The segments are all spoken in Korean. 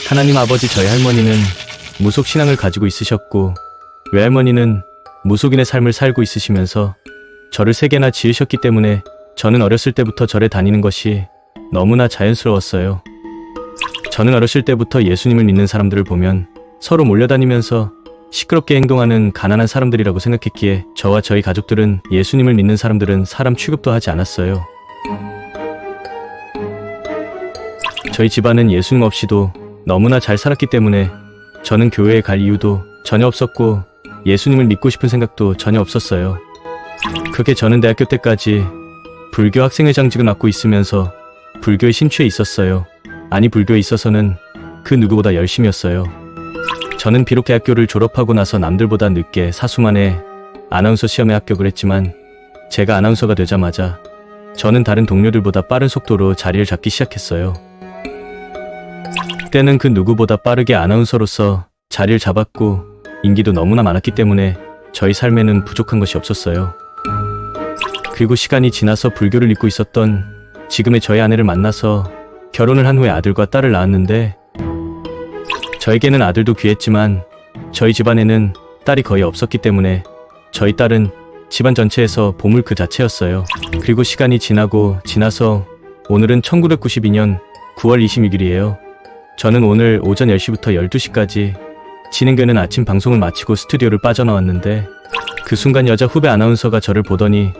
하나님 아버지 저희 할머니는 무속신앙을 가지고 있으셨고 외할머니는 무속인의 삶을 살고 있으시면서 절을 3개나 지으셨기 때문에 저는 어렸을 때부터 절에 다니는 것이 너무나 자연스러웠어요. 저는 어렸을 때부터 예수님을 믿는 사람들을 보면 서로 몰려다니면서 시끄럽게 행동하는 가난한 사람들이라고 생각했기에 저와 저희 가족들은 예수님을 믿는 사람들은 사람 취급도 하지 않았어요. 저희 집안은 예수님 없이도 너무나 잘 살았기 때문에 저는 교회에 갈 이유도 전혀 없었고 예수님을 믿고 싶은 생각도 전혀 없었어요. 그렇게 저는 대학교 때까지 불교 학생회장직을 맡고 있으면서 불교에 심취해 있었어요. 아니, 불교에 있어서는 그 누구보다 열심히였어요. 저는 비록 대학교를 졸업하고 나서 남들보다 늦게 사수만에 아나운서 시험에 합격을 했지만 제가 아나운서가 되자마자 저는 다른 동료들보다 빠른 속도로 자리를 잡기 시작했어요. 그때는 그 누구보다 빠르게 아나운서로서 자리를 잡았고 인기도 너무나 많았기 때문에 저희 삶에는 부족한 것이 없었어요. 그리고 시간이 지나서 불교를 믿고 있었던 지금의 저희 아내를 만나서 결혼을 한 후에 아들과 딸을 낳았는데 저에게는 아들도 귀했지만 저희 집안에는 딸이 거의 없었기 때문에 저희 딸은 집안 전체에서 보물 그 자체였어요. 그리고 시간이 지나서 오늘은 1992년 9월 26일이에요. 저는 오늘 오전 10시부터 12시까지 진행되는 아침 방송을 마치고 스튜디오를 빠져나왔는데 그 순간 여자 후배 아나운서가 저를 보더니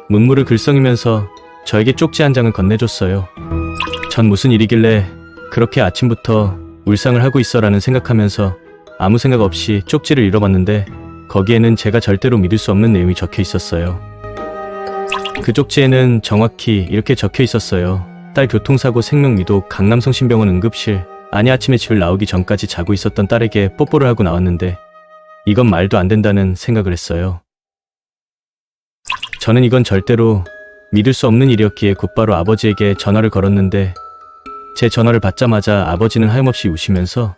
문물을 글썽이면서 저에게 쪽지 한 장을 건네줬어요. 전 무슨 일이길래 그렇게 아침부터 울상을 하고 있어라는 생각하면서 아무 생각 없이 쪽지를 읽어봤는데 거기에는 제가 절대로 믿을 수 없는 내용이 적혀 있었어요. 그 쪽지에는 정확히 이렇게 적혀 있었어요. 딸 교통사고 생명위독 강남성심병원 응급실. 아니, 아침에 집을 나오기 전까지 자고 있었던 딸에게 뽀뽀를 하고 나왔는데 이건 말도 안 된다는 생각을 했어요. 저는 이건 절대로 믿을 수 없는 일이었기에 곧바로 아버지에게 전화를 걸었는데 제 전화를 받자마자 아버지는 하염없이 우시면서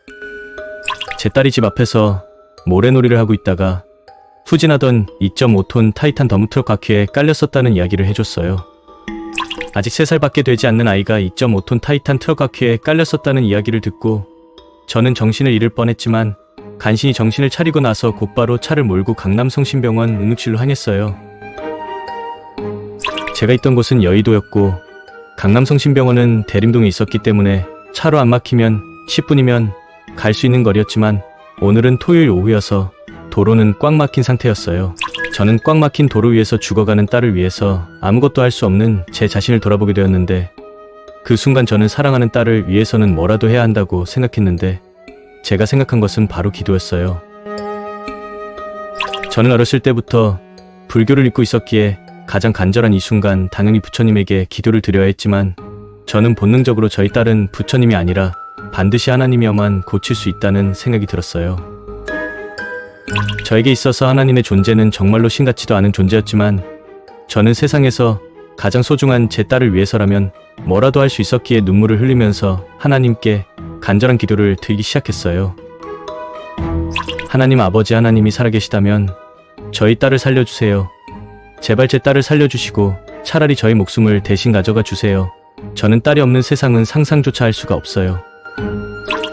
제 딸이 집 앞에서 모래놀이를 하고 있다가 후진하던 2.5톤 타이탄 덤프트럭 바퀴에 깔렸었다는 이야기를 해줬어요. 아직 3살밖에 되지 않는 아이가 2.5톤 타이탄 트럭 바퀴에 깔렸었다는 이야기를 듣고 저는 정신을 잃을 뻔했지만 간신히 정신을 차리고 나서 곧바로 차를 몰고 강남성심병원 응급실로 향했어요. 제가 있던 곳은 여의도였고 강남성심병원은 대림동에 있었기 때문에 차로 안 막히면 10분이면 갈 수 있는 거리였지만 오늘은 토요일 오후여서 도로는 꽉 막힌 상태였어요. 저는 꽉 막힌 도로 위에서 죽어가는 딸을 위해서 아무것도 할 수 없는 제 자신을 돌아보게 되었는데 그 순간 저는 사랑하는 딸을 위해서는 뭐라도 해야 한다고 생각했는데 제가 생각한 것은 바로 기도였어요. 저는 어렸을 때부터 불교를 믿고 있었기에 가장 간절한 이 순간 당연히 부처님에게 기도를 드려야 했지만 저는 본능적으로 저희 딸은 부처님이 아니라 반드시 하나님이어만 고칠 수 있다는 생각이 들었어요. 저에게 있어서 하나님의 존재는 정말로 신같지도 않은 존재였지만 저는 세상에서 가장 소중한 제 딸을 위해서라면 뭐라도 할 수 있었기에 눈물을 흘리면서 하나님께 간절한 기도를 드리기 시작했어요. 하나님 아버지, 하나님이 살아계시다면 저희 딸을 살려주세요. 제발 제 딸을 살려주시고 차라리 저의 목숨을 대신 가져가 주세요. 저는 딸이 없는 세상은 상상조차 할 수가 없어요.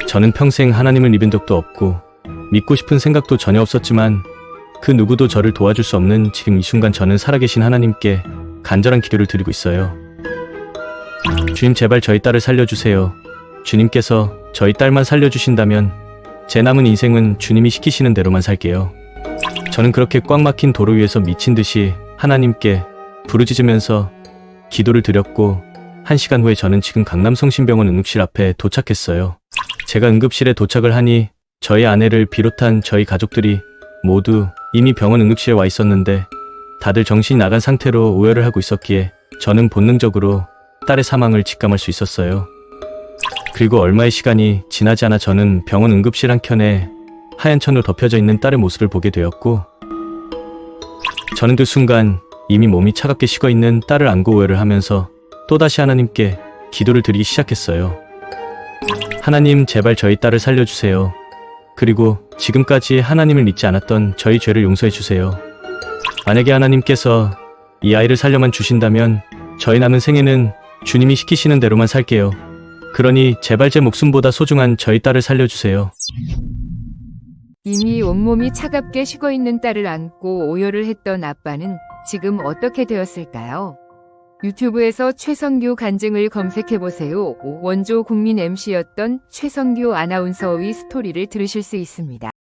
저는 평생 하나님을 믿은 적도 없고 믿고 싶은 생각도 전혀 없었지만 그 누구도 저를 도와줄 수 없는 지금 이 순간 저는 살아계신 하나님께 간절한 기도를 드리고 있어요. 주님, 제발 저희 딸을 살려주세요. 주님께서 저희 딸만 살려주신다면 제 남은 인생은 주님이 시키시는 대로만 살게요. 저는 그렇게 꽉 막힌 도로 위에서 미친 듯이 하나님께 부르짖으면서 기도를 드렸고 1시간 후에 저는 지금 강남성심병원 응급실 앞에 도착했어요. 제가 응급실에 도착을 하니 저희 아내를 비롯한 저희 가족들이 모두 이미 병원 응급실에 와 있었는데 다들 정신이 나간 상태로 오열을 하고 있었기에 저는 본능적으로 딸의 사망을 직감할 수 있었어요. 그리고 얼마의 시간이 지나지 않아 저는 병원 응급실 한켠에 하얀 천으로 덮여져 있는 딸의 모습을 보게 되었고 저는 그 순간 이미 몸이 차갑게 식어있는 딸을 안고 오열을 하면서 또다시 하나님께 기도를 드리기 시작했어요. 하나님, 제발 저희 딸을 살려주세요. 그리고 지금까지 하나님을 믿지 않았던 저희 죄를 용서해 주세요. 만약에 하나님께서 이 아이를 살려만 주신다면 저희 남은 생에는 주님이 시키시는 대로만 살게요. 그러니 제발 제 목숨보다 소중한 저희 딸을 살려주세요. 이미 온몸이 차갑게 식어있는 딸을 안고 오열을 했던 아빠는 지금 어떻게 되었을까요? 유튜브에서 최성규 간증을 검색해보세요. 원조 국민 MC였던 최성규 아나운서의 스토리를 들으실 수 있습니다.